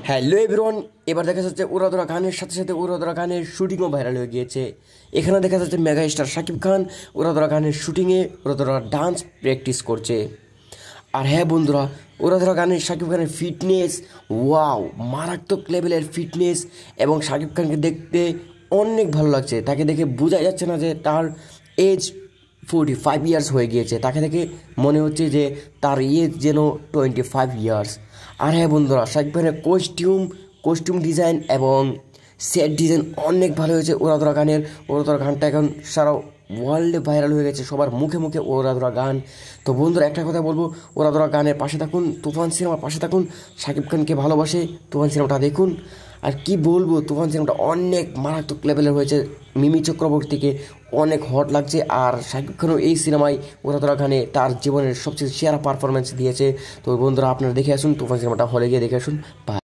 Hello everyone, এবার দেখা যাচ্ছে উড়াধরা গানের সাথে সাথে উড়াধরা গানের শুটিংও ভাইরাল হয়ে গিয়েছে। এখানে দেখা যাচ্ছে মেগা স্টার শাকিব খান উড়াধরা গানের শুটিংয়ে উড়াধরা ডান্স প্র্যাকটিস করছে। আর হ্যাঁ বন্ধুরা, উড়াধরা গানের শাকিব খানের ফিটনেস, ওয়াও, মারাত্মক লেভেলের ফিটনেস। এবং শাকিব খানকে দেখতে অনেক ভালো লাগছে। তাকে দেখে বোঝা যাচ্ছে না যে তার এজ 45 ইয়ার্স হয়ে গিয়েছে। তাকে দেখে মনে হচ্ছে যে তার এজ যেন 25 ইয়ার্স। আর হ্যাঁ বন্ধুরা, শাকিব খানের কস্টিউম ডিজাইন এবং সেট ডিজাইন অনেক ভালো হয়েছে উড়াধরা গানের। উড়াধরা গানটা এখন সারা ওয়ার্ল্ডে ভাইরাল হয়ে গেছে, সবার মুখে মুখে উড়াধরা গান। তো বন্ধুরা, একটা কথা বলবো, উড়াধরা গানের পাশে থাকুন, তুফান সিনেমার পাশে থাকুন। শাকিব খানকে ভালোবাসে, তুফান সিনেমাটা দেখুন। আর কি বলবো, তুফান সিনেমাটা অনেক মারাত্মক লেভেলের হয়েছে। মিমি চক্রবর্তীকে অনেক হট লাগছে। আর শাকিব খানও এই সিনেমায় উড়াধরা গানে তার জীবনের সবচেয়ে সেরা পারফরমেন্স দিয়েছে। তো বন্ধুরা, আপনারা দেখে আসুন, তুফান সিনেমাটা হলে গিয়ে দেখে আসুন।